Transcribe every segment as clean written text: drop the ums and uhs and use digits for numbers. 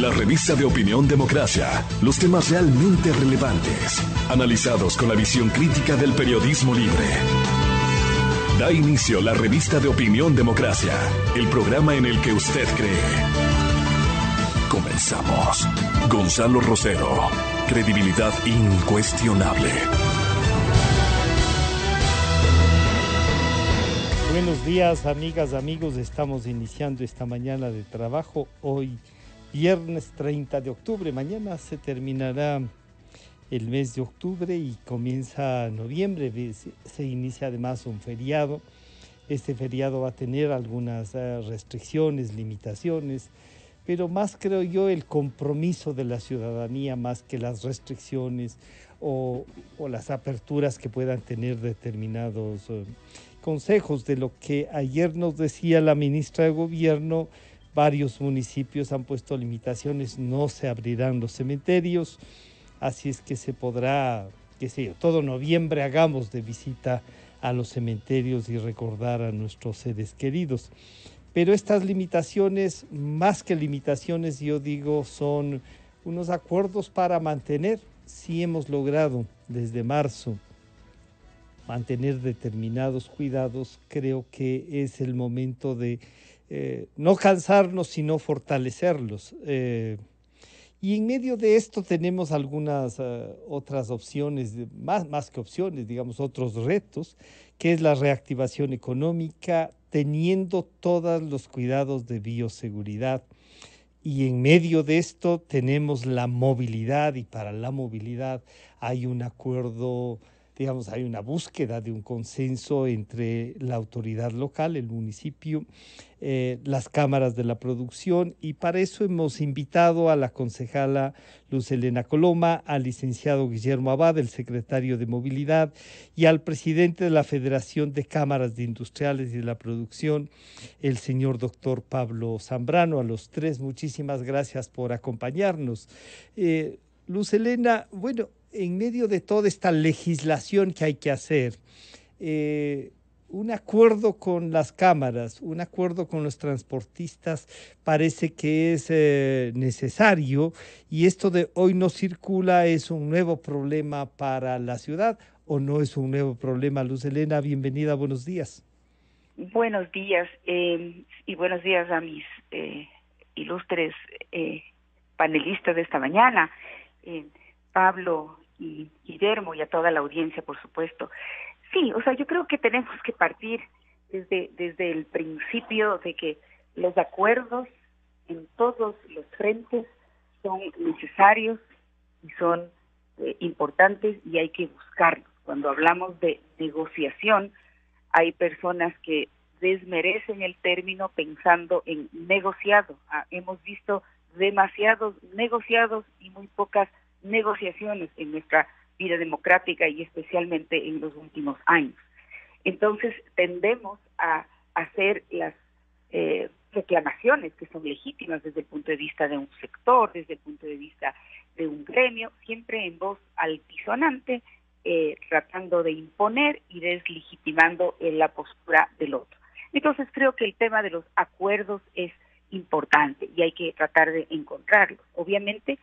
La revista de opinión Democracia. Los temas realmente relevantes. Analizados con la visión crítica del periodismo libre. Da inicio la revista de opinión Democracia. El programa en el que usted cree. Comenzamos. Gonzalo Rosero. Credibilidad incuestionable. Buenos días, amigas, amigos. Estamos iniciando esta mañana de trabajo. Hoy, viernes 30 de octubre. Mañana se terminará el mes de octubre y comienza noviembre. Se inicia además un feriado. Este feriado va a tener algunas restricciones, limitaciones, pero más creo yo el compromiso de la ciudadanía más que las restricciones o las aperturas que puedan tener determinados consejos. De lo que ayer nos decía la ministra de Gobierno, varios municipios han puesto limitaciones, no se abrirán los cementerios, así es que se podrá, qué sé yo, todo noviembre hagamos de visita a los cementerios y recordar a nuestros seres queridos. Pero estas limitaciones, más que limitaciones, yo digo, son unos acuerdos para mantener. Si hemos logrado desde marzo mantener determinados cuidados, creo que es el momento de no cansarnos, sino fortalecerlos. Y en medio de esto tenemos algunas otras opciones, más que opciones, digamos, otros retos, que es la reactivación económica, teniendo todos los cuidados de bioseguridad. Y en medio de esto tenemos la movilidad, y para la movilidad hay un acuerdo, digamos, hay una búsqueda de un consenso entre la autoridad local, el municipio, las cámaras de la producción, y para eso hemos invitado a la concejala Luz Helena Coloma, al licenciado Guillermo Abad, el secretario de Movilidad, y al presidente de la Federación de Cámaras de Industriales y de la Producción, el señor doctor Pablo Zambrano. A los tres, muchísimas gracias por acompañarnos. Luz Helena, bueno, en medio de toda esta legislación que hay que hacer, un acuerdo con las cámaras, un acuerdo con los transportistas parece que es necesario, y esto de hoy no circula es un nuevo problema para la ciudad, ¿o no es un nuevo problema? Luz Helena, bienvenida, buenos días. Buenos días, y buenos días a mis ilustres panelistas de esta mañana, Pablo y Guillermo, y a toda la audiencia, por supuesto. Sí, o sea, yo creo que tenemos que partir desde el principio de que los acuerdos en todos los frentes son necesarios y son importantes, y hay que buscarlos. Cuando hablamos de negociación, hay personas que desmerecen el término pensando en negociado. Hemos visto demasiados negociados y muy pocas negociaciones en nuestra vida democrática, y especialmente en los últimos años. Entonces tendemos a hacer las reclamaciones que son legítimas desde el punto de vista de un sector, desde el punto de vista de un gremio, siempre en voz altisonante, tratando de imponer y deslegitimando la postura del otro. Entonces creo que el tema de los acuerdos es importante y hay que tratar de encontrarlos. Obviamente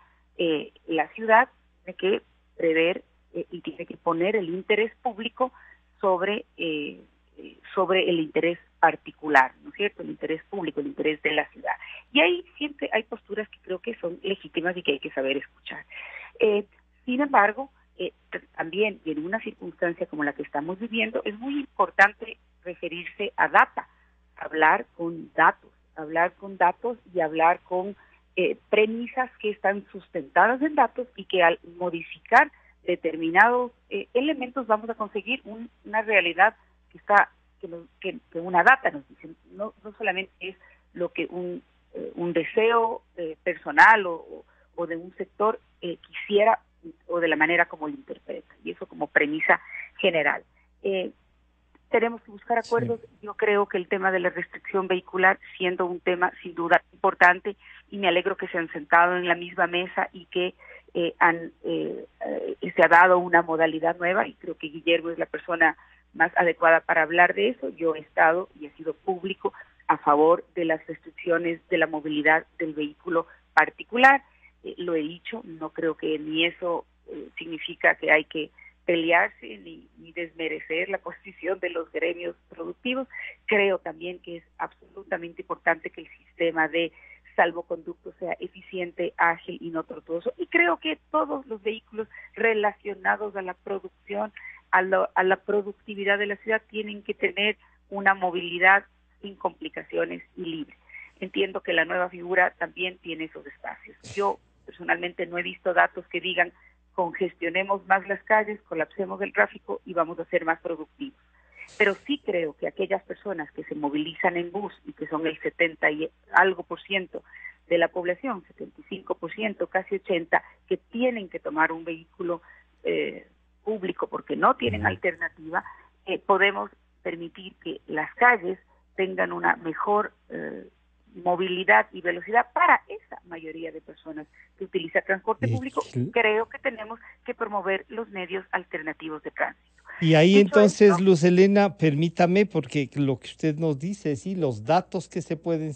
la ciudad tiene que prever y tiene que poner el interés público sobre el interés particular, ¿no es cierto? El interés público, el interés de la ciudad. Y ahí siempre hay posturas que creo que son legítimas y que hay que saber escuchar. Sin embargo, también, y en una circunstancia como la que estamos viviendo, es muy importante referirse a data, hablar con datos y hablar con premisas que están sustentadas en datos, y que al modificar determinados elementos vamos a conseguir una realidad que una data nos dice. No solamente es lo que un deseo personal o de un sector quisiera, o de la manera como lo interpreta, y eso como premisa general. Tenemos que buscar acuerdos. Sí. Yo creo que el tema de la restricción vehicular, siendo un tema sin duda importante, y me alegro que se han sentado en la misma mesa y que se ha dado una modalidad nueva, y creo que Guillermo es la persona más adecuada para hablar de eso. Yo he estado y he sido público a favor de las restricciones de la movilidad del vehículo particular. Lo he dicho, no creo que ni eso significa que hay que pelearse ni desmerecer la posición de los gremios productivos. Creo también que es absolutamente importante que el sistema de salvoconducto sea eficiente, ágil y no tortuoso. Y creo que todos los vehículos relacionados a la producción, a la productividad de la ciudad, tienen que tener una movilidad sin complicaciones y libre. Entiendo que la nueva figura también tiene esos espacios. Yo personalmente no he visto datos que digan congestionemos más las calles, colapsemos el tráfico y vamos a ser más productivos. Pero sí creo que aquellas personas que se movilizan en bus y que son el 70 y algo por ciento de la población, 75%, casi 80%, que tienen que tomar un vehículo público porque no tienen alternativa, podemos permitir que las calles tengan una mejor movilidad y velocidad para esa mayoría de personas que utiliza transporte público. Creo que tenemos que promover los medios alternativos de tránsito. Y ahí Dicho entonces, esto, Luz Helena, permítame, porque lo que usted nos dice, sí, los datos que se pueden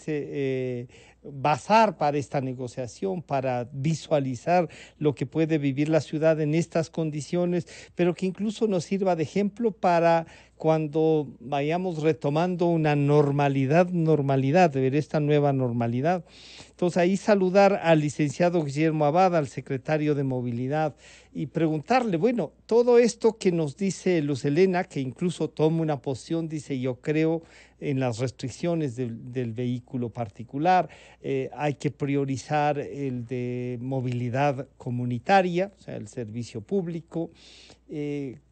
basar para esta negociación, para visualizar lo que puede vivir la ciudad en estas condiciones, pero que incluso nos sirva de ejemplo para cuando vayamos retomando una normalidad, de ver esta nueva normalidad. Entonces ahí saludar al licenciado Guillermo Abad, al secretario de Movilidad, y preguntarle, bueno, todo esto que nos dice Luz Helena, que incluso toma una posición, dice, yo creo en las restricciones del vehículo particular, hay que priorizar el de movilidad comunitaria, o sea, el servicio público.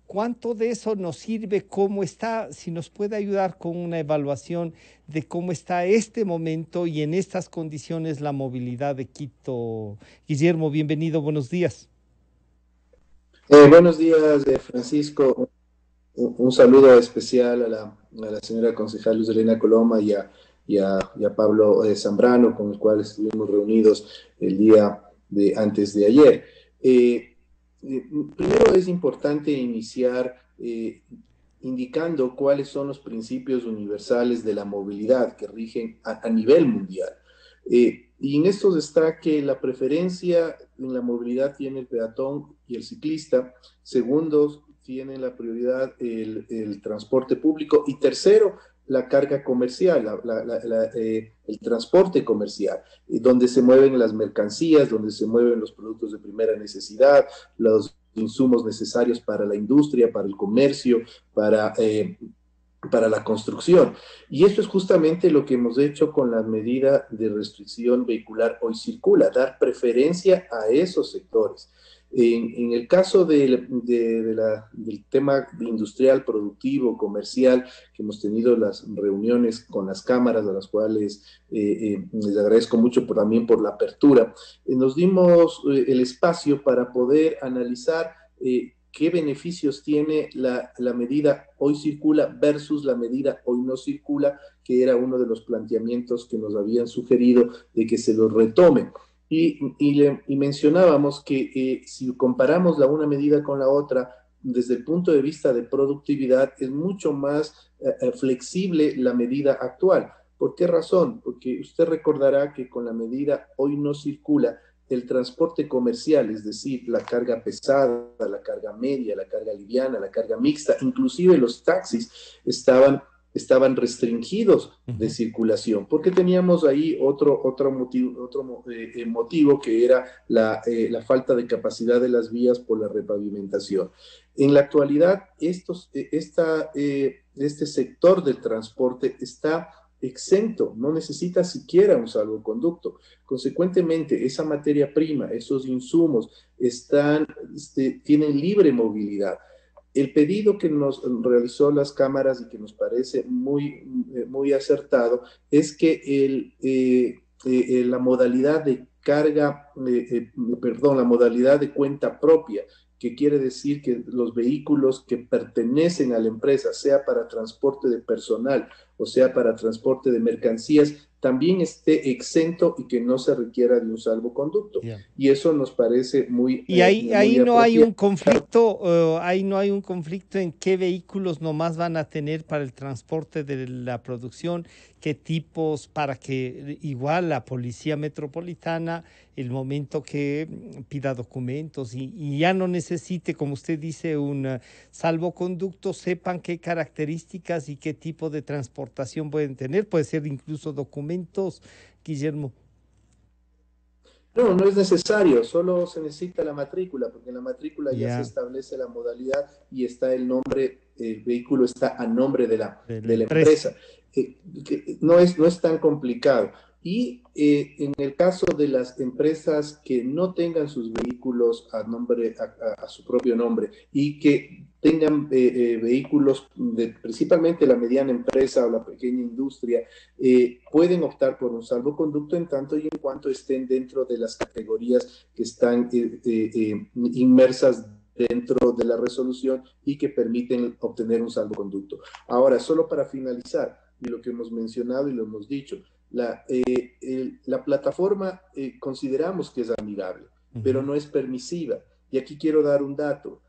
¿Cuánto de eso nos sirve? ¿Cómo está? Si nos puede ayudar con una evaluación de cómo está este momento y en estas condiciones la movilidad de Quito. Guillermo, bienvenido, buenos días. Buenos días, Francisco. Un saludo especial a la señora concejal Luz Helena Coloma y a Pablo Zambrano, con el cual estuvimos reunidos el día antes de ayer. Primero es importante iniciar indicando cuáles son los principios universales de la movilidad que rigen a nivel mundial. Y en estos está que la preferencia en la movilidad tiene el peatón y el ciclista. Segundo, tiene la prioridad el transporte público. Y tercero, la carga comercial, el transporte comercial, donde se mueven las mercancías, donde se mueven los productos de primera necesidad, los insumos necesarios para la industria, para el comercio, para la construcción. Y esto es justamente lo que hemos hecho con la medida de restricción vehicular Hoy Circula, dar preferencia a esos sectores. En el caso del tema industrial, productivo, comercial, que hemos tenido las reuniones con las cámaras, a las cuales les agradezco mucho también por la apertura, nos dimos el espacio para poder analizar qué beneficios tiene la medida Hoy Circula versus la medida Hoy No Circula, que era uno de los planteamientos que nos habían sugerido de que se los retome. Y mencionábamos que si comparamos la una medida con la otra, desde el punto de vista de productividad, es mucho más flexible la medida actual. ¿Por qué razón? Porque usted recordará que con la medida Hoy No Circula, el transporte comercial, es decir, la carga pesada, la carga media, la carga liviana, la carga mixta, inclusive los taxis estaban restringidos de circulación, porque teníamos ahí otro motivo que era la falta de capacidad de las vías por la repavimentación. En la actualidad, este sector del transporte está exento, no necesita siquiera un salvoconducto. Consecuentemente, esa materia prima, esos insumos tienen libre movilidad. El pedido que nos realizó las cámaras y que nos parece muy acertado es que la modalidad de la modalidad de cuenta propia, que quiere decir que los vehículos que pertenecen a la empresa, sea para transporte de personal o sea para transporte de mercancías, también esté exento y que no se requiera de un salvoconducto. Yeah. Y eso nos parece y ahí muy no hay un apropiado. conflicto, ahí no hay un conflicto en qué vehículos nomás van a tener para el transporte de la producción, qué tipos, para que igual la policía metropolitana, el momento que pida documentos y ya no necesite, como usted dice, un salvoconducto, sepan qué características y qué tipo de transportación pueden tener. Puede ser incluso documentos, Guillermo. No, no es necesario, solo se necesita la matrícula, porque en la matrícula ya se Ya, establece la modalidad y está el nombre, el vehículo está a nombre de la de la empresa. empresa. No es tan complicado. Y en el caso de las empresas que no tengan sus vehículos a su propio nombre y que tengan vehículos principalmente la mediana empresa o la pequeña industria, pueden optar por un salvoconducto en tanto y en cuanto estén dentro de las categorías que están inmersas dentro de la resolución y que permiten obtener un salvoconducto. Ahora, solo para finalizar, y lo que hemos mencionado y lo hemos dicho, la plataforma consideramos que es amigable, pero no es permisiva. Y aquí quiero dar un dato.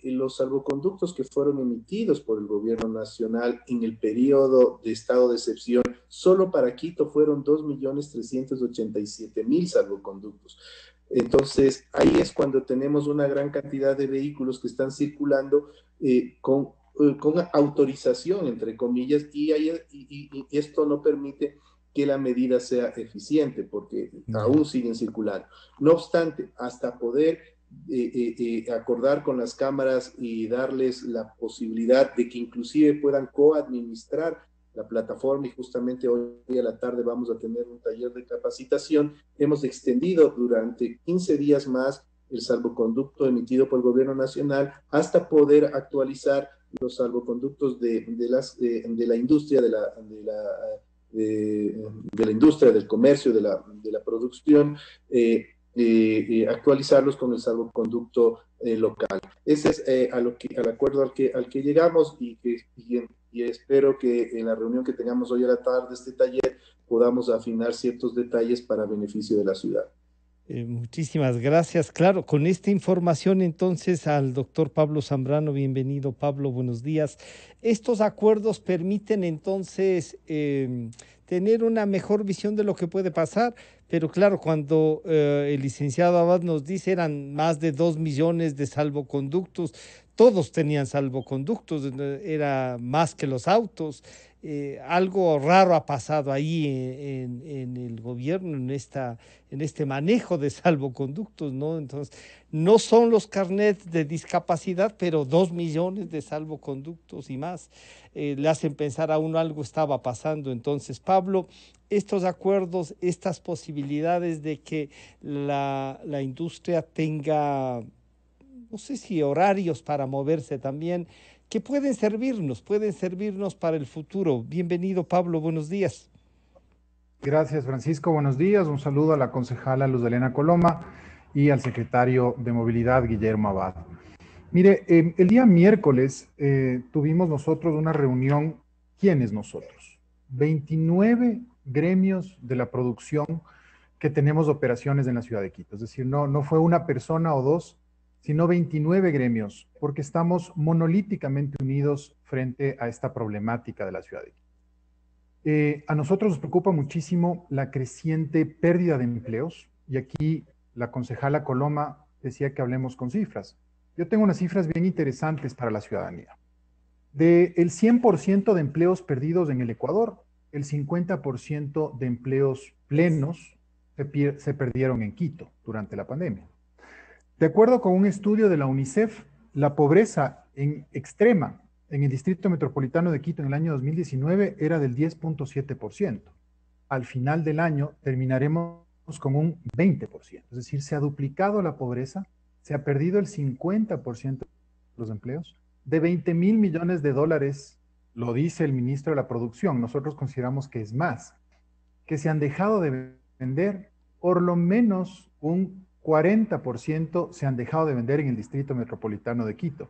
Los salvoconductos que fueron emitidos por el gobierno nacional en el periodo de estado de excepción, solo para Quito fueron 2.387.000 salvoconductos. Entonces, ahí es cuando tenemos una gran cantidad de vehículos que están circulando con autorización, entre comillas, y esto no permite que la medida sea eficiente, porque aún siguen circulando. No obstante, hasta poder acordar con las cámaras y darles la posibilidad de que inclusive puedan coadministrar la plataforma, y justamente hoy a la tarde vamos a tener un taller de capacitación, hemos extendido durante 15 días más el salvoconducto emitido por el gobierno nacional hasta poder actualizar los salvoconductos de la industria, de la industria, del comercio, de la producción, actualizarlos con el salvoconducto local. Ese es al acuerdo al que llegamos y espero que en la reunión que tengamos hoy a la tarde, este taller, podamos afinar ciertos detalles para beneficio de la ciudad. Muchísimas gracias. Claro, con esta información entonces al doctor Pablo Zambrano, bienvenido Pablo, buenos días. Estos acuerdos permiten entonces tener una mejor visión de lo que puede pasar, pero claro, cuando el licenciado Abad nos dice eran más de 2 millones de salvoconductos, todos tenían salvoconductos, era más que los autos. Algo raro ha pasado ahí en el gobierno, en este manejo de salvoconductos, ¿no? Entonces, no son los carnets de discapacidad, pero 2 millones de salvoconductos y más le hacen pensar a uno algo estaba pasando. Entonces, Pablo, estos acuerdos, estas posibilidades de que la industria tenga, no sé si horarios para moverse también, que pueden servirnos para el futuro. Bienvenido, Pablo, buenos días. Gracias, Francisco, buenos días. Un saludo a la concejala Luz Elena Coloma y al secretario de Movilidad, Guillermo Abad. Mire, el día miércoles tuvimos nosotros una reunión. ¿Quiénes nosotros? 29 gremios de la producción que tenemos operaciones en la ciudad de Quito. Es decir, no fue una persona o dos, sino 29 gremios, porque estamos monolíticamente unidos frente a esta problemática de la ciudad de Quito. A nosotros nos preocupa muchísimo la creciente pérdida de empleos, y aquí la concejala Coloma decía que hablemos con cifras. Yo tengo unas cifras bien interesantes para la ciudadanía. Del 100% de empleos perdidos en el Ecuador, el 50% de empleos plenos se perdieron en Quito durante la pandemia. De acuerdo con un estudio de la UNICEF, la pobreza extrema en el Distrito Metropolitano de Quito en el año 2019 era del 10.7%. Al final del año terminaremos con un 20%. Es decir, se ha duplicado la pobreza, se ha perdido el 50% de los empleos. De 20.000 millones de dólares, lo dice el ministro de la Producción, nosotros consideramos que es más, que se han dejado de vender, por lo menos un 40% se han dejado de vender en el Distrito Metropolitano de Quito.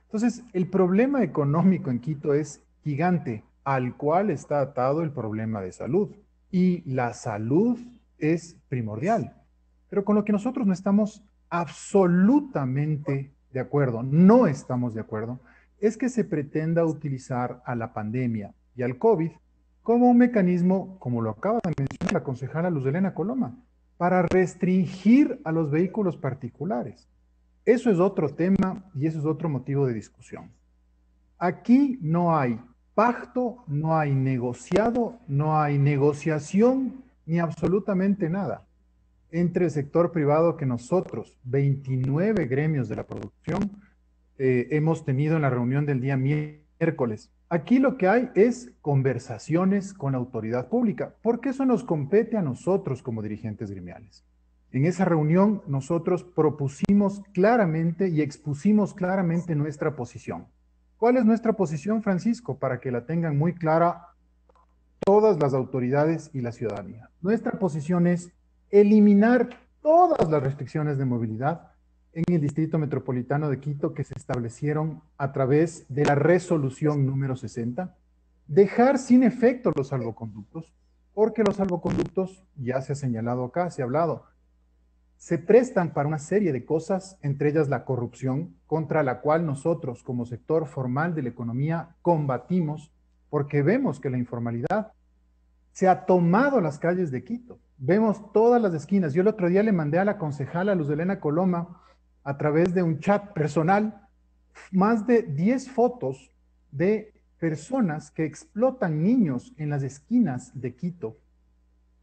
Entonces, el problema económico en Quito es gigante, al cual está atado el problema de salud. Y la salud es primordial. Pero con lo que nosotros no estamos absolutamente de acuerdo, no estamos de acuerdo, es que se pretenda utilizar a la pandemia y al COVID como un mecanismo, como lo acaba de mencionar la concejala Luz Helena Coloma, para restringir a los vehículos particulares. Eso es otro tema y eso es otro motivo de discusión. Aquí no hay pacto, no hay negociado, no hay negociación, ni absolutamente nada entre el sector privado que nosotros, 29 gremios de la producción, hemos tenido en la reunión del día miércoles. Aquí lo que hay es conversaciones con la autoridad pública, porque eso nos compete a nosotros como dirigentes gremiales. En esa reunión nosotros propusimos claramente y expusimos claramente nuestra posición. ¿Cuál es nuestra posición, Francisco? Para que la tengan muy clara todas las autoridades y la ciudadanía. Nuestra posición es eliminar todas las restricciones de movilidad en el Distrito Metropolitano de Quito que se establecieron a través de la resolución número 60, dejar sin efecto los salvoconductos, porque los salvoconductos, ya se ha señalado acá, se ha hablado, se prestan para una serie de cosas, entre ellas la corrupción, contra la cual nosotros como sector formal de la economía combatimos, porque vemos que la informalidad se ha tomado las calles de Quito. Vemos todas las esquinas. Yo el otro día le mandé a la concejala Luz Helena Coloma, a través de un chat personal, más de 10 fotos de personas que explotan niños en las esquinas de Quito.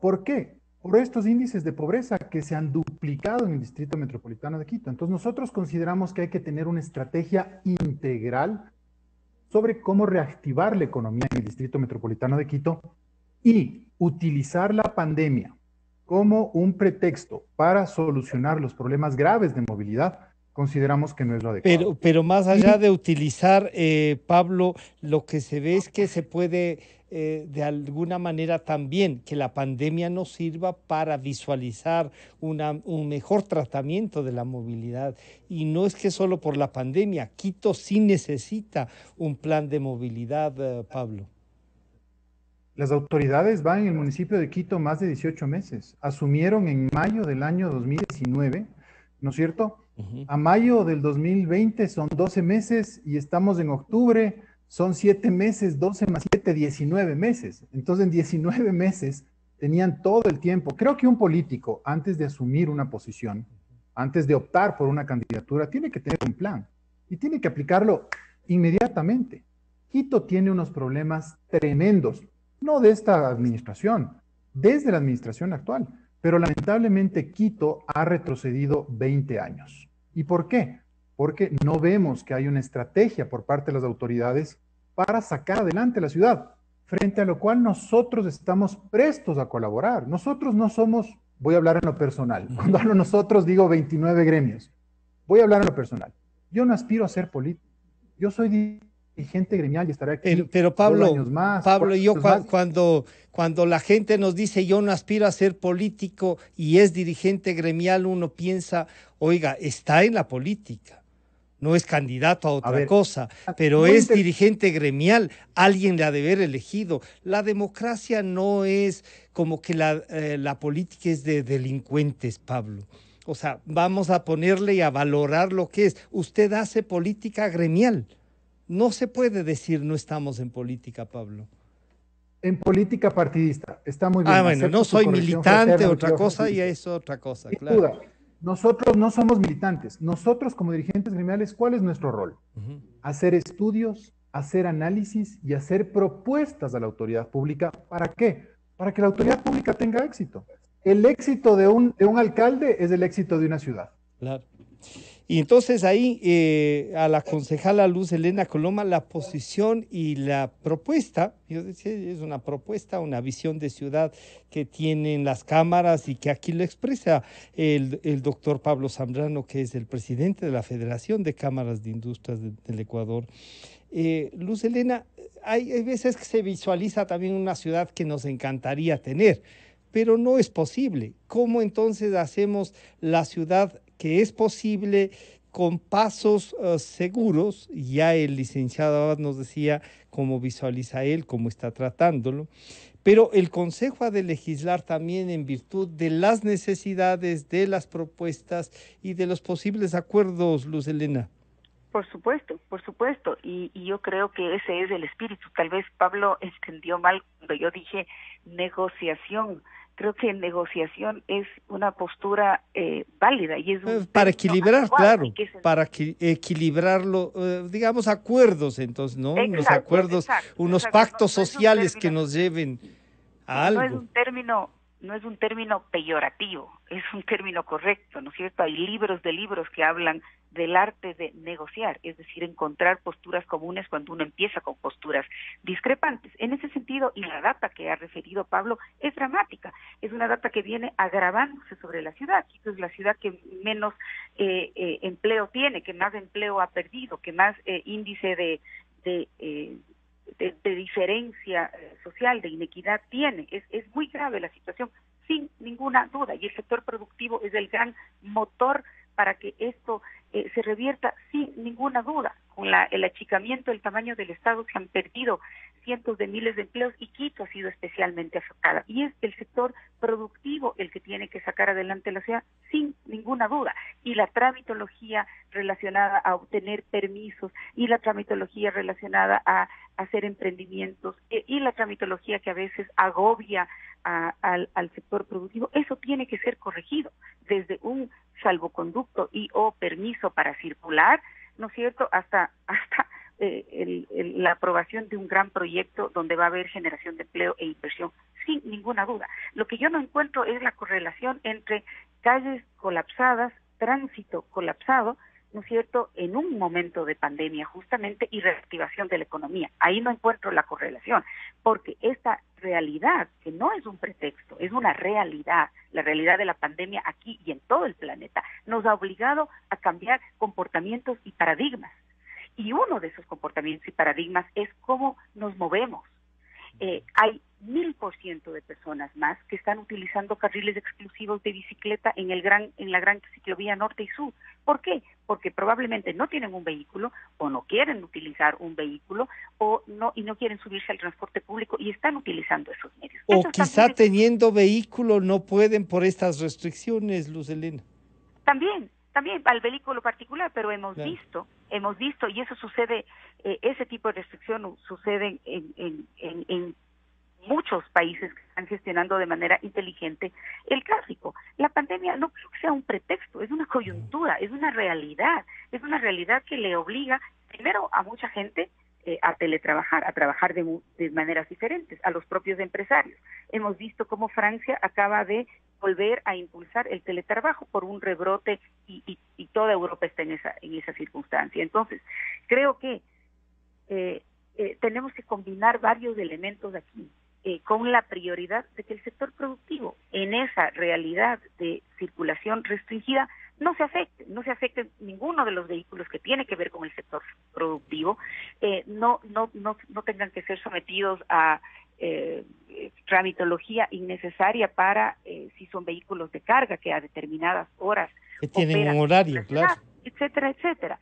¿Por qué? Por estos índices de pobreza que se han duplicado en el Distrito Metropolitano de Quito. Entonces nosotros consideramos que hay que tener una estrategia integral sobre cómo reactivar la economía en el Distrito Metropolitano de Quito y utilizar la pandemia como un pretexto para solucionar los problemas graves de movilidad, consideramos que no es lo adecuado. Pero más allá de utilizar, Pablo, lo que se ve es que se puede, de alguna manera también, que la pandemia nos sirva para visualizar un mejor tratamiento de la movilidad. Y no es que solo por la pandemia, Quito sí necesita un plan de movilidad, Pablo. Las autoridades van en el municipio de Quito más de 18 meses. Asumieron en mayo del año 2019, ¿no es cierto? A mayo del 2020 son 12 meses y estamos en octubre, son 7 meses, 12 más 7, 19 meses. Entonces en 19 meses tenían todo el tiempo. Creo que un político, antes de asumir una posición, antes de optar por una candidatura, tiene que tener un plan y tiene que aplicarlo inmediatamente. Quito tiene unos problemas tremendos, no de esta administración, desde la administración actual, pero lamentablemente Quito ha retrocedido 20 años. ¿Y por qué? Porque no vemos que hay una estrategia por parte de las autoridades para sacar adelante la ciudad, frente a lo cual nosotros estamos prestos a colaborar. Nosotros no somos, voy a hablar en lo personal, cuando hablo nosotros digo 29 gremios, voy a hablar en lo personal. Yo no aspiro a ser político, yo soy dirigente gremial y estaré aquí pero Pablo, 2 años más. Pablo, cuando la gente nos dice yo no aspiro a ser político y es dirigente gremial, uno piensa, oiga, está en la política, no es candidato a otra cosa, pero es dirigente gremial, alguien le ha de haber elegido. La democracia no es como que la política es de delincuentes, Pablo. O sea, vamos a ponerle y a valorar lo que es. Usted hace política gremial. No se puede decir no estamos en política, Pablo. En política partidista, está muy bien. Bueno, no soy militante, otra cosa, y eso otra cosa, sin claro. duda, nosotros no somos militantes. Nosotros como dirigentes gremiales, ¿cuál es nuestro rol? Hacer estudios, hacer análisis y hacer propuestas a la autoridad pública. ¿Para qué? Para que la autoridad pública tenga éxito. El éxito de un alcalde es el éxito de una ciudad. Claro. Y entonces ahí a la concejala Luz Helena Coloma la posición y la propuesta, yo decía, es una propuesta, una visión de ciudad que tienen las cámaras y que aquí lo expresa el doctor Pablo Zambrano, que es el presidente de la Federación de Cámaras de Industrias del Ecuador. Luz Helena, hay veces que se visualiza también una ciudad que nos encantaría tener, pero no es posible. ¿Cómo entonces hacemos la ciudad que es posible con pasos seguros. Ya el licenciado Abad nos decía cómo visualiza él, cómo está tratándolo, pero el Consejo ha de legislar también en virtud de las necesidades, de las propuestas y de los posibles acuerdos, Luz Helena. Por supuesto, y yo creo que ese es el espíritu. Tal vez Pablo entendió mal cuando yo dije negociación. Creo que negociación es una postura válida y es para equilibrar, claro, para equilibrarlo, digamos acuerdos, entonces, ¿no? Exacto, unos acuerdos, unos pactos sociales que nos lleven a algo. No es un término peyorativo, es un término correcto, ¿no es cierto? Hay libros que hablan del arte de negociar, es decir, encontrar posturas comunes cuando uno empieza con posturas discrepantes. En ese sentido, y la data que ha referido Pablo es dramática, es una data que viene agravándose sobre la ciudad. Quito es la ciudad que menos empleo tiene, que más empleo ha perdido, que más índice de diferencia social, de inequidad tiene. Es muy grave la situación, sin ninguna duda, y el sector productivo es el gran motor para que esto se revierta sin ninguna duda. Con el achicamiento del tamaño del Estado se han perdido cientos de miles de empleos y Quito ha sido especialmente afectada. Y es el sector productivo el que tiene que sacar adelante la ciudad sin ninguna duda. Y la tramitología relacionada a obtener permisos, y la tramitología relacionada a hacer emprendimientos, y la tramitología que a veces agobia al sector productivo, eso tiene que ser corregido desde un salvoconducto y o permiso para circular, ¿no es cierto?, hasta la aprobación de un gran proyecto donde va a haber generación de empleo e inversión, sin ninguna duda. Lo que yo no encuentro es la correlación entre calles colapsadas, tránsito colapsado, ¿no es cierto?, en un momento de pandemia justamente, y reactivación de la economía. Ahí no encuentro la correlación, porque esta realidad, que no es un pretexto, es una realidad, la realidad de la pandemia aquí y en todo el planeta, nos ha obligado a cambiar comportamientos y paradigmas. Y uno de esos comportamientos y paradigmas es cómo nos movemos. Hay 1000% de personas más que están utilizando carriles exclusivos de bicicleta en la gran ciclovía norte y sur. ¿Por qué? Porque probablemente no tienen un vehículo, o no quieren utilizar un vehículo, y no quieren subirse al transporte público y están utilizando esos medios. O quizá teniendo vehículo no pueden por estas restricciones, Luz Helena. También al vehículo particular, pero hemos visto, y eso sucede, ese tipo de restricción sucede en muchos países que están gestionando de manera inteligente el tráfico. La pandemia no creo que sea un pretexto, es una coyuntura, es una realidad que le obliga primero a mucha gente a teletrabajar, a trabajar de maneras diferentes, a los propios empresarios. Hemos visto cómo Francia acaba de volver a impulsar el teletrabajo por un rebrote y toda Europa está en esa circunstancia. Entonces, creo que tenemos que combinar varios elementos aquí, con la prioridad de que el sector productivo, en esa realidad de circulación restringida, no se afecte ninguno de los vehículos que tiene que ver con el sector productivo, no tengan que ser sometidos a tramitología innecesaria para si son vehículos de carga que a determinadas horas que tienen un horario, claro, etcétera.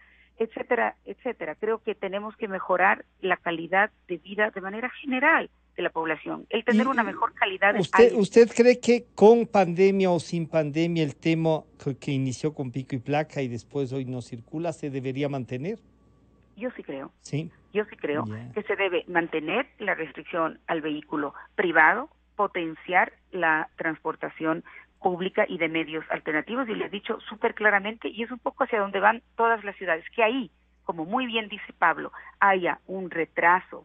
Creo que tenemos que mejorar la calidad de vida de manera general de la población, el tener una mejor calidad de aire. ¿Usted cree que con pandemia o sin pandemia el tema que inició con pico y placa y después hoy no circula se debería mantener? Yo sí creo. ¿Sí? Yo sí creo que se debe mantener la restricción al vehículo privado, potenciar la transportación pública y de medios alternativos, y les he dicho súper claramente, y es un poco hacia donde van todas las ciudades, que ahí, como muy bien dice Pablo, haya un retraso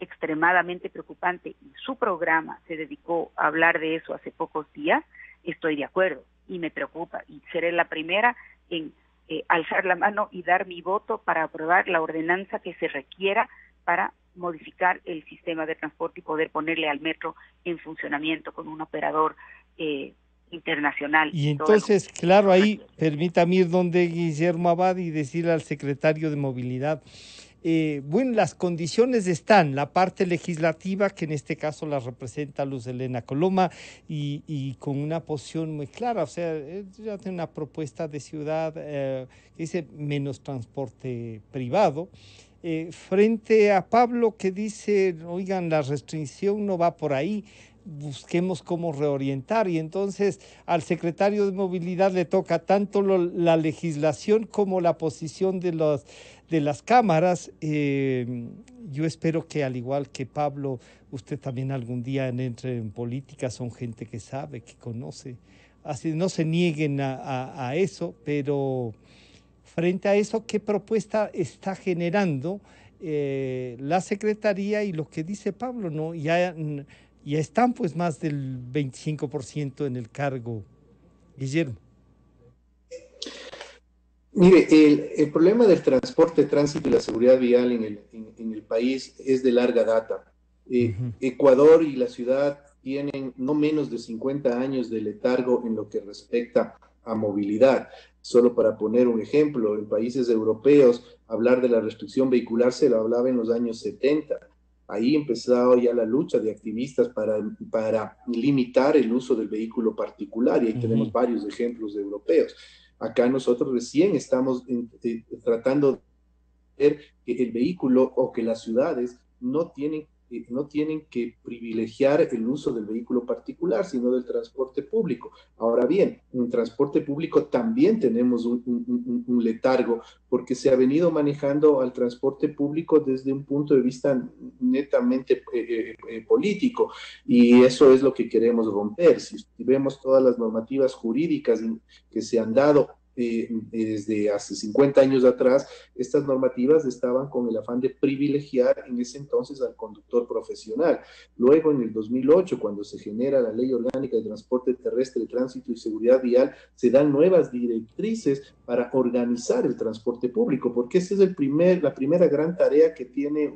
extremadamente preocupante, y su programa se dedicó a hablar de eso hace pocos días. Estoy de acuerdo y me preocupa, y seré la primera en alzar la mano y dar mi voto para aprobar la ordenanza que se requiera para modificar el sistema de transporte y poder ponerle al metro en funcionamiento con un operador internacional. Y entonces, claro, ahí permítame ir donde Guillermo Abad y decirle al secretario de Movilidad, bueno, las condiciones están, la parte legislativa, que en este caso la representa Luz Helena Coloma, y con una posición muy clara, o sea, ya tiene una propuesta de ciudad que dice menos transporte privado. Frente a Pablo, que dice, oigan, la restricción no va por ahí, busquemos cómo reorientar, y entonces al secretario de Movilidad le toca tanto la legislación como la posición de las cámaras. Yo espero que, al igual que Pablo, usted también algún día entre en política, son gente que sabe, que conoce, así no se nieguen a eso, pero frente a eso, ¿qué propuesta está generando la Secretaría? Y lo que dice Pablo, ¿no? Ya están pues más del 25% en el cargo, Guillermo. Mire, el problema del transporte, tránsito y la seguridad vial en el país es de larga data. Ecuador y la ciudad tienen no menos de 50 años de letargo en lo que respecta a movilidad. Solo para poner un ejemplo, en países europeos, hablar de la restricción vehicular se lo hablaba en los años 70. Ahí empezó ya la lucha de activistas para limitar el uso del vehículo particular, y ahí tenemos varios ejemplos de europeos. Acá nosotros recién estamos tratando de ver que el vehículo o que las ciudades no tienen que privilegiar el uso del vehículo particular, sino del transporte público. Ahora bien, en transporte público también tenemos un letargo, porque se ha venido manejando al transporte público desde un punto de vista netamente político, y eso es lo que queremos romper. Si vemos todas las normativas jurídicas que se han dado desde hace 50 años atrás, estas normativas estaban con el afán de privilegiar en ese entonces al conductor profesional. Luego, en el 2008, cuando se genera la Ley Orgánica de Transporte Terrestre, Tránsito y Seguridad Vial, se dan nuevas directrices para organizar el transporte público, porque esa es la primera gran tarea que tiene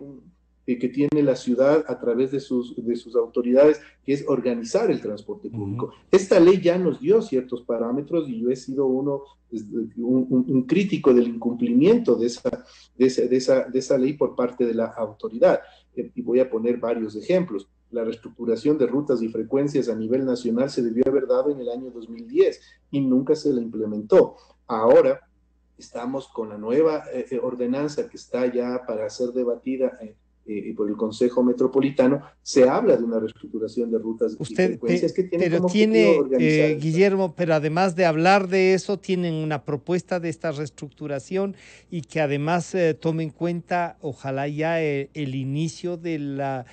la ciudad a través de sus autoridades, que es organizar el transporte público. Esta ley ya nos dio ciertos parámetros, y yo he sido un crítico del incumplimiento de esa ley por parte de la autoridad. Y voy a poner varios ejemplos. La reestructuración de rutas y frecuencias a nivel nacional se debió haber dado en el año 2010 y nunca se la implementó. Ahora estamos con la nueva ordenanza que está ya para ser debatida por el Consejo Metropolitano. Se habla de una reestructuración de rutas y frecuencias que tiene como objetivo organizar. Guillermo, pero además de hablar de eso, tienen una propuesta de esta reestructuración, y que además tome en cuenta, ojalá ya el inicio de la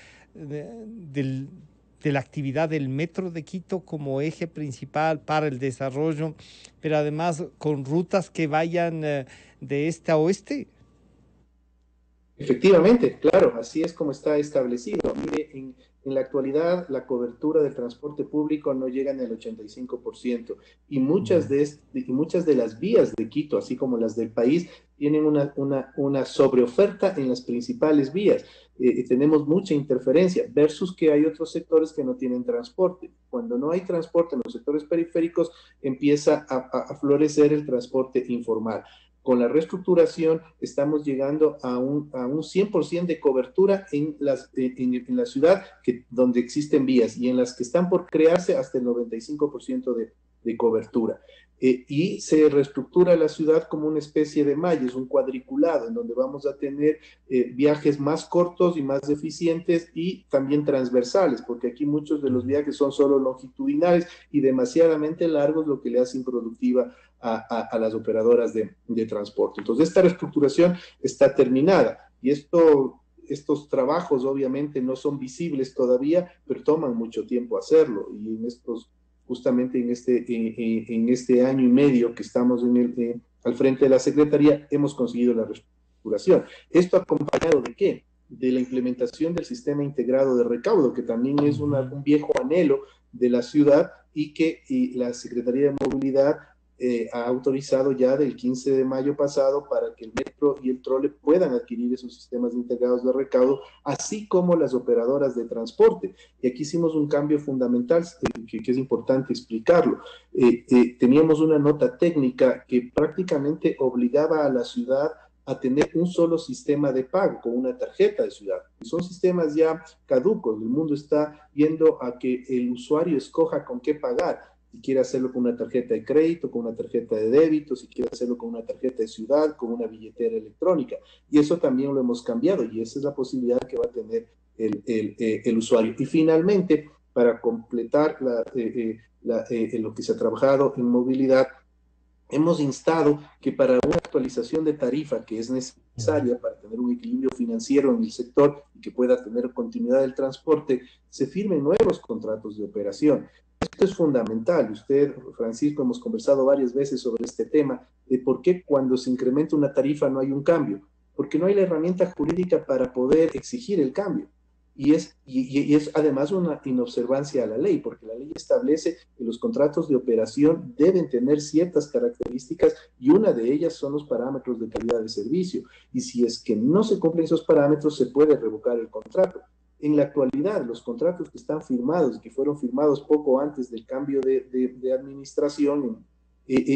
actividad del Metro de Quito como eje principal para el desarrollo, pero además con rutas que vayan de este a oeste. Efectivamente, claro, así es como está establecido. Mire, en la actualidad la cobertura del transporte público no llega ni al 85%, y muchas de las vías de Quito, así como las del país, tienen una sobreoferta en las principales vías. Tenemos mucha interferencia, versus que hay otros sectores que no tienen transporte. Cuando no hay transporte en los sectores periféricos, empieza a florecer el transporte informal. Con la reestructuración estamos llegando a un 100% de cobertura en la ciudad, donde existen vías, y en las que están por crearse hasta el 95% de cobertura. Y se reestructura la ciudad como una especie de malles, un cuadriculado, en donde vamos a tener viajes más cortos y más eficientes, y también transversales, porque aquí muchos de los viajes son solo longitudinales y demasiadamente largos, lo que le hace improductiva a las operadoras de transporte. Entonces, esta reestructuración está terminada, y estos trabajos obviamente no son visibles todavía, pero toman mucho tiempo hacerlo, y justamente en este año y medio que estamos al frente de la Secretaría, hemos conseguido la reestructuración. ¿Esto acompañado de qué? De la implementación del sistema integrado de recaudo, que también es un viejo anhelo de la ciudad, y la Secretaría de Movilidad ha autorizado ya del 15 de mayo pasado para que el metro y el trole puedan adquirir esos sistemas integrados de recaudo, así como las operadoras de transporte. Y aquí hicimos un cambio fundamental que es importante explicarlo. Teníamos una nota técnica que prácticamente obligaba a la ciudad a tener un solo sistema de pago con una tarjeta de ciudad. Son sistemas ya caducos. El mundo está yendo a que el usuario escoja con qué pagar. Si quiere hacerlo con una tarjeta de crédito, con una tarjeta de débito, si quiere hacerlo con una tarjeta de ciudad, con una billetera electrónica. Y eso también lo hemos cambiado y esa es la posibilidad que va a tener el usuario. Y finalmente, para completar lo que se ha trabajado en movilidad, hemos instado que para una actualización de tarifa que es necesaria para tener un equilibrio financiero en el sector y que pueda tener continuidad del transporte, se firmen nuevos contratos de operación. Esto es fundamental. Usted, Francisco, hemos conversado varias veces sobre este tema de por qué cuando se incrementa una tarifa no hay un cambio. Porque no hay la herramienta jurídica para poder exigir el cambio. Y es además una inobservancia a la ley, porque la ley establece que los contratos de operación deben tener ciertas características y una de ellas son los parámetros de calidad de servicio. Y si es que no se cumplen esos parámetros, se puede revocar el contrato. En la actualidad, los contratos que están firmados y que fueron firmados poco antes del cambio de administración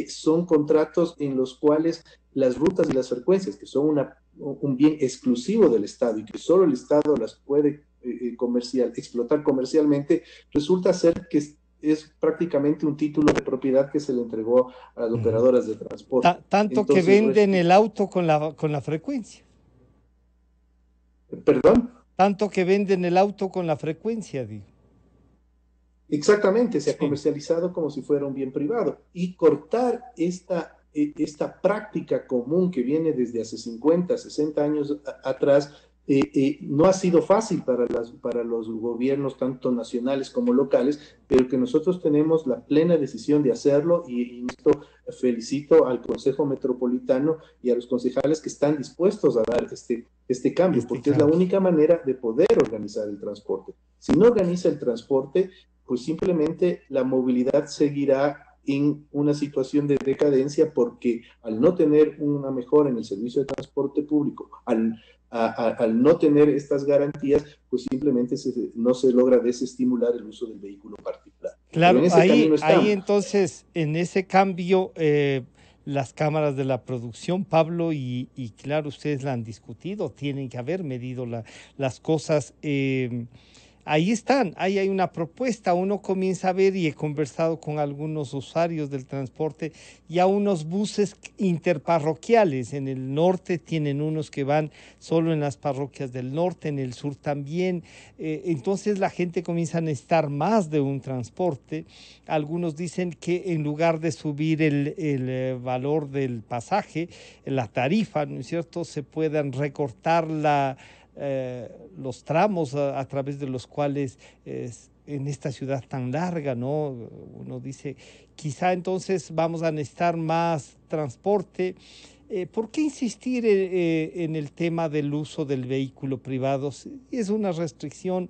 son contratos en los cuales las rutas y las frecuencias, que son un bien exclusivo del Estado y que solo el Estado las puede explotar comercialmente, resulta ser que es prácticamente un título de propiedad que se le entregó a las operadoras de transporte. Tanto entonces, que venden el auto con la frecuencia. ¿Perdón? Tanto que venden el auto con la frecuencia, digo. Exactamente, se ha comercializado como si fuera un bien privado. Y cortar esta práctica común que viene desde hace 50, 60 años atrás, no ha sido fácil para los gobiernos, tanto nacionales como locales, pero que nosotros tenemos la plena decisión de hacerlo y esto felicito al Consejo Metropolitano y a los concejales que están dispuestos a dar este cambio, porque es la única manera de poder organizar el transporte. Si no organiza el transporte, pues simplemente la movilidad seguirá en una situación de decadencia porque al no tener una mejora en el servicio de transporte público, al no tener estas garantías, pues simplemente no se logra desestimular el uso del vehículo particular. Claro, ahí entonces, en ese cambio, las cámaras de la producción, Pablo, y claro, ustedes la han discutido, tienen que haber medido las cosas. Ahí están, ahí hay una propuesta, uno comienza a ver y he conversado con algunos usuarios del transporte, ya unos buses interparroquiales, en el norte tienen unos que van solo en las parroquias del norte, en el sur también, entonces la gente comienza a necesitar más de un transporte. Algunos dicen que en lugar de subir el valor del pasaje, la tarifa, ¿no es cierto?, se puedan recortar los tramos a través de los cuales en esta ciudad tan larga, ¿no? Uno dice, quizá entonces vamos a necesitar más transporte. ¿Por qué insistir en el tema del uso del vehículo privado? Es una restricción,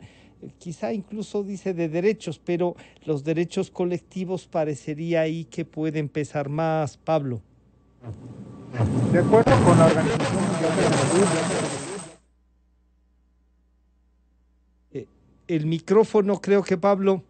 quizá incluso dice de derechos, pero los derechos colectivos parecería ahí que pueden pesar más, Pablo. De acuerdo con la Organización Mundial de la Salud, el micrófono, creo que Pablo.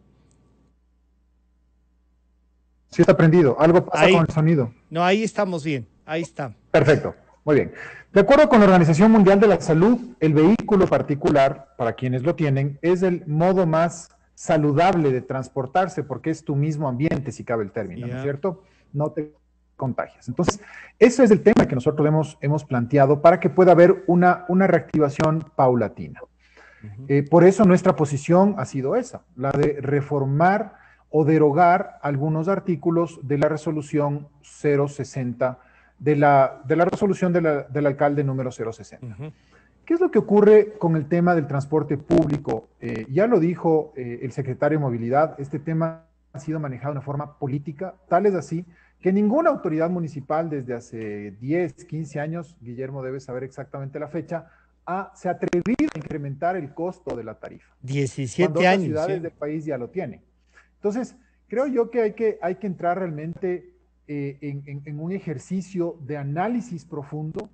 Sí está prendido, algo pasa con el sonido. No, ahí estamos bien, ahí está. Perfecto, muy bien. De acuerdo con la Organización Mundial de la Salud, el vehículo particular, para quienes lo tienen, es el modo más saludable de transportarse porque es tu mismo ambiente, si cabe el término, ¿no es cierto? No te contagias. Entonces, ese es el tema que nosotros hemos planteado para que pueda haber una reactivación paulatina. Por eso nuestra posición ha sido esa, la de reformar o derogar algunos artículos de la resolución 060, de la resolución del alcalde número 060. ¿Qué es lo que ocurre con el tema del transporte público? Ya lo dijo el secretario de Movilidad, este tema ha sido manejado de una forma política, tal es así que ninguna autoridad municipal desde hace 10, 15 años, Guillermo debe saber exactamente la fecha, se ha atrevido a incrementar el costo de la tarifa. 17 cuando años. Otras ciudades del país ya lo tienen. Entonces, creo yo que hay que entrar realmente en un ejercicio de análisis profundo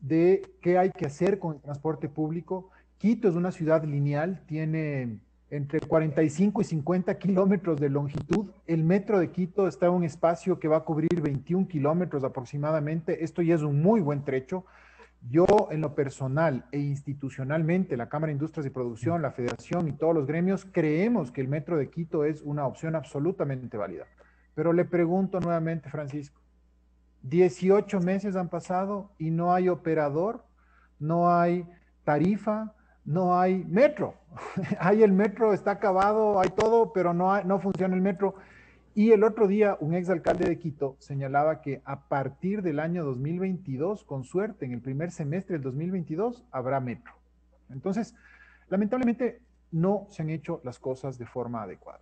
de qué hay que hacer con el transporte público. Quito es una ciudad lineal, tiene entre 45 y 50 kilómetros de longitud. El metro de Quito está en un espacio que va a cubrir 21 kilómetros aproximadamente. Esto ya es un muy buen trecho. Yo, en lo personal e institucionalmente, la Cámara de Industrias y Producción, la Federación y todos los gremios, creemos que el Metro de Quito es una opción absolutamente válida. Pero le pregunto nuevamente, Francisco, 18 meses han pasado y no hay operador, no hay tarifa, no hay metro. Hay el metro, está acabado, hay todo, pero no funciona el metro. Y el otro día, un exalcalde de Quito señalaba que a partir del año 2022, con suerte, en el primer semestre del 2022, habrá metro. Entonces, lamentablemente, no se han hecho las cosas de forma adecuada.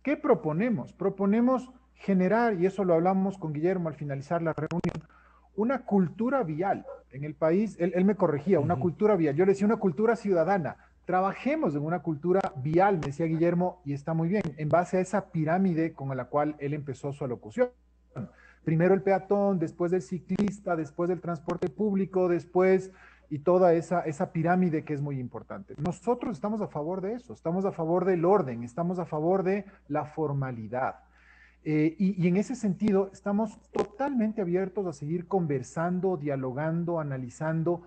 ¿Qué proponemos? Proponemos generar, y eso lo hablamos con Guillermo al finalizar la reunión, una cultura vial en el país. Él me corregía, una cultura vial. Yo le decía una cultura ciudadana. Trabajemos en una cultura vial, me decía Guillermo, y está muy bien, en base a esa pirámide con la cual él empezó su alocución. Primero el peatón, después el ciclista, después el transporte público, después y toda esa pirámide que es muy importante. Nosotros estamos a favor de eso, estamos a favor del orden, estamos a favor de la formalidad. Y en ese sentido estamos totalmente abiertos a seguir conversando, dialogando, analizando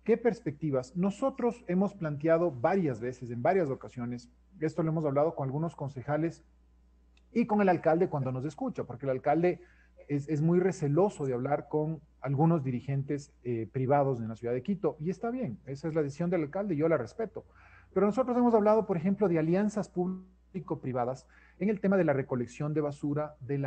qué perspectivas. Nosotros hemos planteado varias veces, en varias ocasiones, esto lo hemos hablado con algunos concejales y con el alcalde cuando nos escucha, porque el alcalde es muy receloso de hablar con algunos dirigentes privados en la ciudad de Quito, y está bien, esa es la decisión del alcalde y yo la respeto. Pero nosotros hemos hablado, por ejemplo, de alianzas público-privadas en el tema de la recolección de basura, de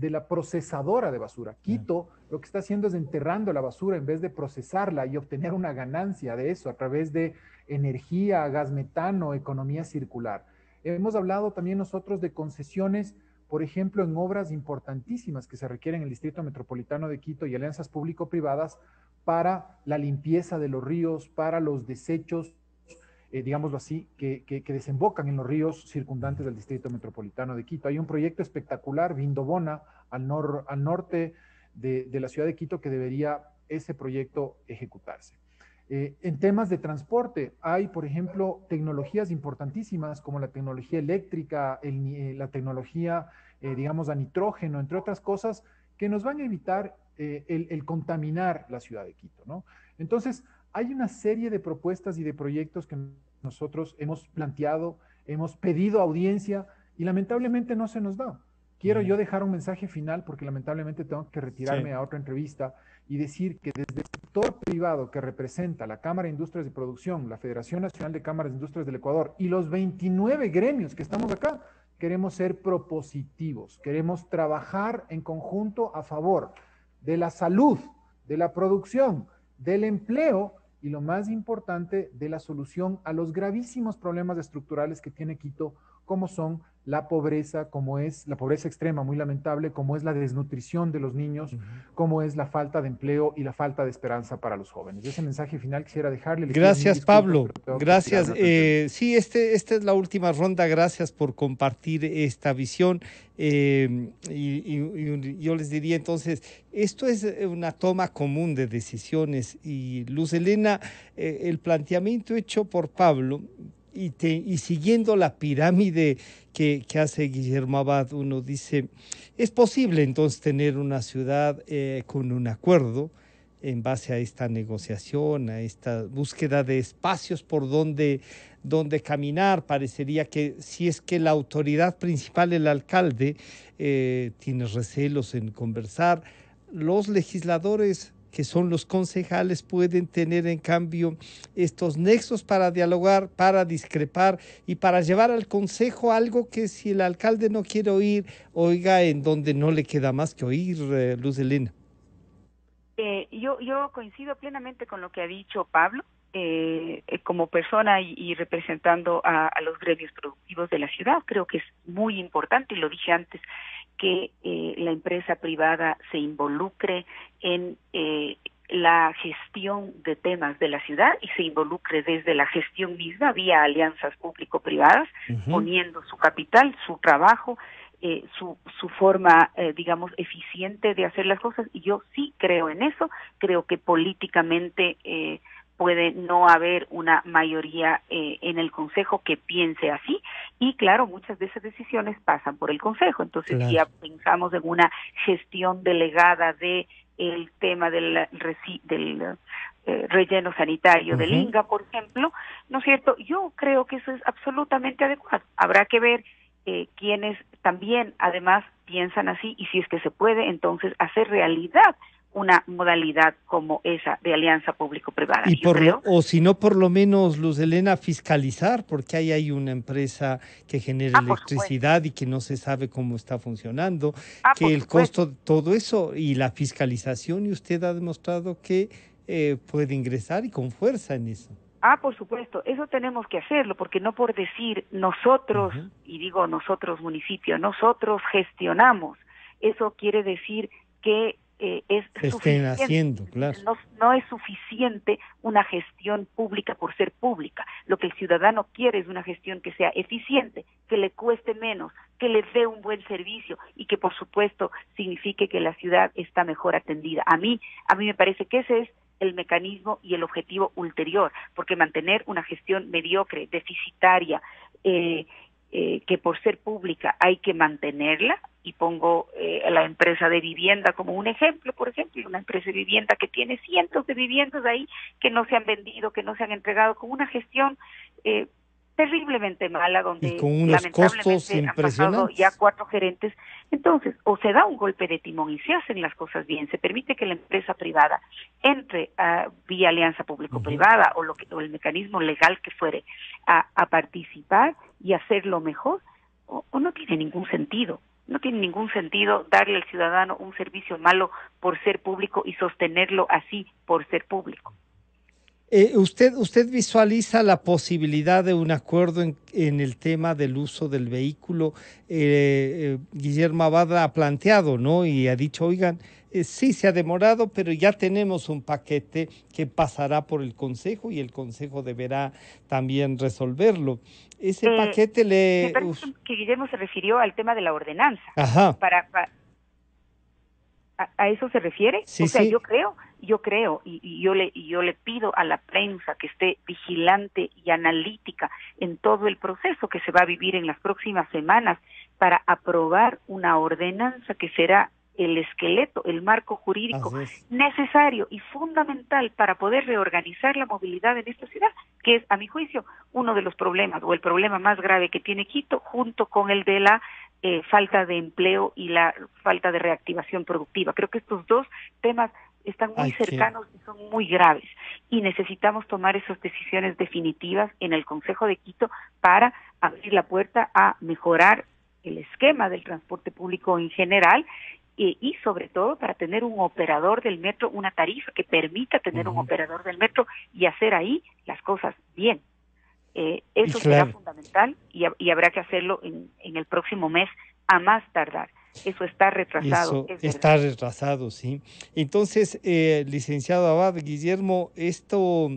la procesadora de basura. Quito lo que está haciendo es enterrando la basura en vez de procesarla y obtener una ganancia de eso a través de energía, gas metano, economía circular. Hemos hablado también nosotros de concesiones, por ejemplo, en obras importantísimas que se requieren en el Distrito Metropolitano de Quito y alianzas público-privadas para la limpieza de los ríos, para los desechos, digámoslo así, que desembocan en los ríos circundantes del Distrito Metropolitano de Quito. Hay un proyecto espectacular, Vindobona, al norte de la ciudad de Quito, que debería ese proyecto ejecutarse. En temas de transporte, hay, por ejemplo, tecnologías importantísimas como la tecnología eléctrica, la tecnología, digamos, a nitrógeno, entre otras cosas, que nos van a evitar el contaminar la ciudad de Quito, ¿no? Entonces, hay una serie de propuestas y de proyectos que nosotros hemos planteado, hemos pedido audiencia y lamentablemente no se nos da. Quiero yo dejar un mensaje final porque lamentablemente tengo que retirarme a otra entrevista y decir que desde el sector privado que representa la Cámara de Industrias de Producción, la Federación Nacional de Cámaras de Industrias del Ecuador y los 29 gremios que estamos acá, queremos ser propositivos, queremos trabajar en conjunto a favor de la salud, de la producción, del empleo y lo más importante, de la solución a los gravísimos problemas estructurales que tiene Quito, como son la pobreza, como es la pobreza extrema, muy lamentable, como es la desnutrición de los niños, como es la falta de empleo y la falta de esperanza para los jóvenes. Ese mensaje final quisiera dejarle. Gracias, Pablo. Gracias. Sí, esta es la última ronda. Gracias por compartir esta visión. Y yo les diría entonces, esto es una toma común de decisiones. Y Luz Helena, el planteamiento hecho por Pablo, y siguiendo la pirámide que hace Guillermo Abad, uno dice, es posible entonces tener una ciudad con un acuerdo en base a esta negociación, a esta búsqueda de espacios por donde caminar. Parecería que si es que la autoridad principal, el alcalde, tiene recelos en conversar, los legisladores, que son los concejales, pueden tener en cambio estos nexos para dialogar, para discrepar y para llevar al consejo algo que si el alcalde no quiere oír, oiga en donde no le queda más que oír. Luz Helena. Yo coincido plenamente con lo que ha dicho Pablo, como persona y representando a los gremios productivos de la ciudad. Creo que es muy importante, y lo dije antes, que la empresa privada se involucre en la gestión de temas de la ciudad y se involucre desde la gestión misma vía alianzas público-privadas, poniendo su capital, su trabajo, su forma, digamos, eficiente de hacer las cosas. Y yo sí creo en eso. Creo que políticamente puede no haber una mayoría en el Consejo que piense así, y claro, muchas de esas decisiones pasan por el Consejo. Entonces, si ya pensamos en una gestión delegada de el tema del relleno sanitario del Ujú. INGA, por ejemplo, ¿no es cierto? Yo creo que eso es absolutamente adecuado. Habrá que ver quienes también, además, piensan así, y si es que se puede, entonces hacer realidad una modalidad como esa de alianza público-privada. Y Yo creo. o si no, por lo menos, Luz Helena, fiscalizar, porque ahí hay una empresa que genera Ah, por supuesto. electricidad y que no se sabe cómo está funcionando, Ah, que por el supuesto. costo de todo eso y la fiscalización, y usted ha demostrado que puede ingresar y con fuerza en eso. Ah, por supuesto, eso tenemos que hacerlo, porque no por decir nosotros, Ujú. y digo nosotros municipio, nosotros gestionamos, eso quiere decir que es Se estén suficiente, haciendo, claro. no es suficiente una gestión pública por ser pública. Lo que el ciudadano quiere es una gestión que sea eficiente, que le cueste menos, que le dé un buen servicio y que por supuesto signifique que la ciudad está mejor atendida. A mí me parece que ese es el mecanismo y el objetivo ulterior, porque mantener una gestión mediocre, deficitaria, que por ser pública hay que mantenerla, y pongo a la empresa de vivienda como un ejemplo, por ejemplo, una empresa de vivienda que tiene cientos de viviendas ahí que no se han vendido, que no se han entregado, con una gestión terriblemente mala, Y donde con unos costos lamentablemente han pasado ya impresionantes. 4 gerentes. Entonces, o se da un golpe de timón y se hacen las cosas bien, se permite que la empresa privada entre vía alianza Ujú. público-privada o el mecanismo legal que fuere a participar y hacerlo mejor, o no tiene ningún sentido. No tiene ningún sentido darle al ciudadano un servicio malo por ser público y sostenerlo así por ser público. ¿Usted visualiza la posibilidad de un acuerdo en el tema del uso del vehículo? Guillermo Abad ha planteado, ¿no? Y ha dicho, oigan, sí se ha demorado, pero ya tenemos un paquete que pasará por el Consejo y el Consejo deberá también resolverlo. Ese paquete Me parece que Guillermo se refirió al tema de la ordenanza. Ajá, ¿A eso se refiere? sí, O sea, sí. yo creo, y yo le pido a la prensa que esté vigilante y analítica en todo el proceso que se va a vivir en las próximas semanas para aprobar una ordenanza que será el esqueleto, el marco jurídico Así es. necesario y fundamental para poder reorganizar la movilidad en esta ciudad, que es, a mi juicio, uno de los problemas o el problema más grave que tiene Quito, junto con el de la falta de empleo y la falta de reactivación productiva. Creo que estos dos temas están muy Hay que, cercanos y son muy graves, y necesitamos tomar esas decisiones definitivas en el Consejo de Quito para abrir la puerta a mejorar el esquema del transporte público en general, y sobre todo para tener un operador del metro, una tarifa que permita tener un ujú. operador del metro y hacer ahí las cosas bien. Y Eso será claro. fundamental, y habrá que hacerlo en el próximo mes a más tardar. Eso está retrasado, Eso es verdad. está retrasado, sí. Entonces, licenciado Abad, Guillermo, esto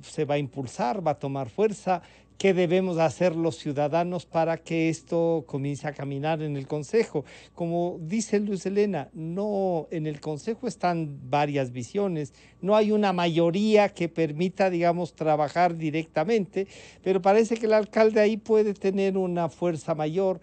se va a impulsar, va a tomar fuerza. ¿Qué debemos hacer los ciudadanos para que esto comience a caminar en el Consejo? Como dice Luz Helena, no, en el Consejo están varias visiones, no hay una mayoría que permita, digamos, trabajar directamente, pero parece que el alcalde ahí puede tener una fuerza mayor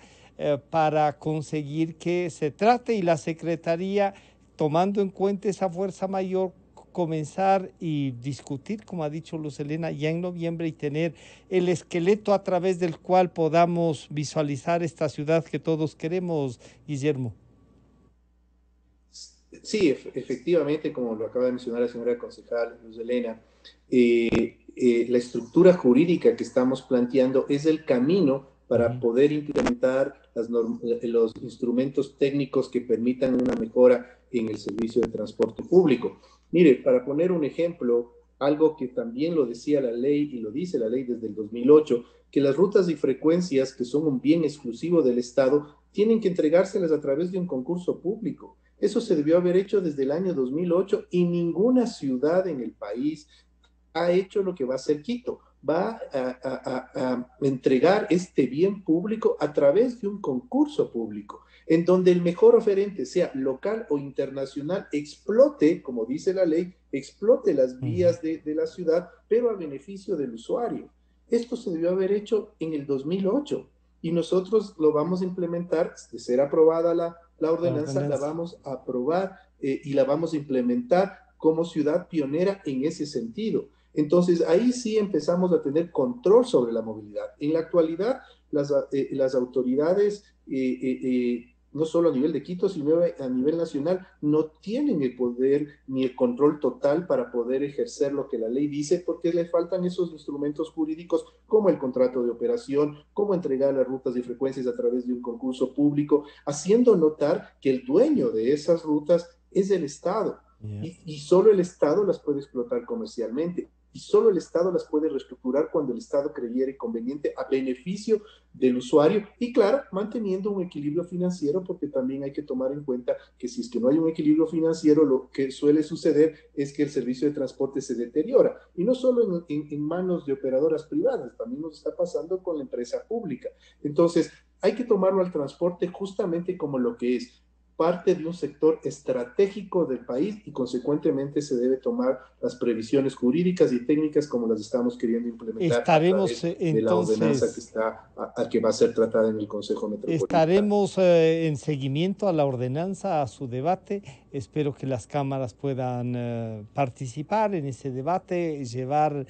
para conseguir que se trate, y la Secretaría, tomando en cuenta esa fuerza mayor, comenzar y discutir, como ha dicho Luz Helena, ya en noviembre, y tener el esqueleto a través del cual podamos visualizar esta ciudad que todos queremos, Guillermo. Sí, efectivamente, como lo acaba de mencionar la señora concejal Luz Helena, la estructura jurídica que estamos planteando es el camino para Ujú. poder implementar los instrumentos técnicos que permitan una mejora en el servicio de transporte público. Mire, para poner un ejemplo, algo que también lo decía la ley y lo dice la ley desde el 2008, que las rutas y frecuencias que son un bien exclusivo del Estado tienen que entregárselas a través de un concurso público. Eso se debió haber hecho desde el año 2008 y ninguna ciudad en el país ha hecho lo que va a hacer Quito. Va a entregar este bien público a través de un concurso público, en donde el mejor oferente, sea local o internacional, explote, como dice la ley, explote las Ujú. vías de la ciudad, pero a beneficio del usuario. Esto se debió haber hecho en el 2008 y nosotros lo vamos a implementar, de ser aprobada la La ordenanza, la ordenanza. vamos a aprobar y la vamos a implementar como ciudad pionera en ese sentido. Entonces, ahí sí empezamos a tener control sobre la movilidad. En la actualidad, las autoridades, no solo a nivel de Quito, sino a nivel nacional, no tienen el poder ni el control total para poder ejercer lo que la ley dice, porque le faltan esos instrumentos jurídicos como el contrato de operación, como entregar las rutas y frecuencias a través de un concurso público, haciendo notar que el dueño de esas rutas es el Estado. Y solo el Estado las puede explotar comercialmente. Y solo el Estado las puede reestructurar cuando el Estado creyere conveniente a beneficio del usuario y, claro, manteniendo un equilibrio financiero, porque también hay que tomar en cuenta que si es que no hay un equilibrio financiero, lo que suele suceder es que el servicio de transporte se deteriora. Y no solo en manos de operadoras privadas, también nos está pasando con la empresa pública. Entonces, hay que tomarlo al transporte justamente como lo que es, parte de un sector estratégico del país, y consecuentemente se debe tomar las previsiones jurídicas y técnicas como las estamos queriendo implementar a través de la ordenanza que va a ser tratada en el Consejo Metropolitano. Estaremos en seguimiento a la ordenanza, a su debate. Espero que las cámaras puedan participar en ese debate, llevar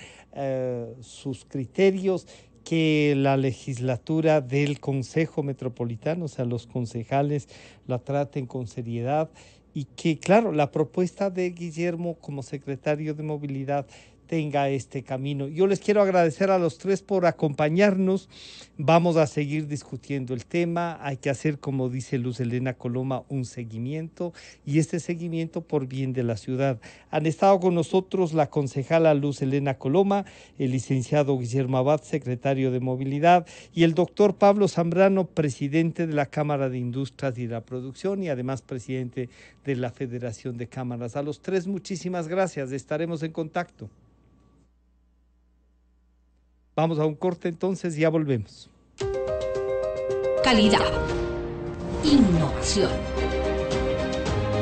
sus criterios, que la legislatura del Consejo Metropolitano, o sea, los concejales, la traten con seriedad y que, claro, la propuesta de Guillermo como secretario de Movilidad tenga este camino. Yo les quiero agradecer a los tres por acompañarnos. Vamos a seguir discutiendo el tema. Hay que hacer, como dice Luz Helena Coloma, un seguimiento, y este seguimiento por bien de la ciudad. Han estado con nosotros la concejala Luz Helena Coloma, el licenciado Guillermo Abad, secretario de Movilidad, y el doctor Pablo Zambrano, presidente de la Cámara de Industrias y la Producción y además presidente de la Federación de Cámaras. A los tres, muchísimas gracias. Estaremos en contacto. Vamos a un corte entonces, ya volvemos. Calidad. Innovación.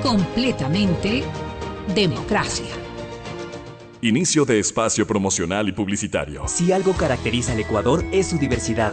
Completamente democracia. Inicio de espacio promocional y publicitario. Si algo caracteriza al Ecuador es su diversidad.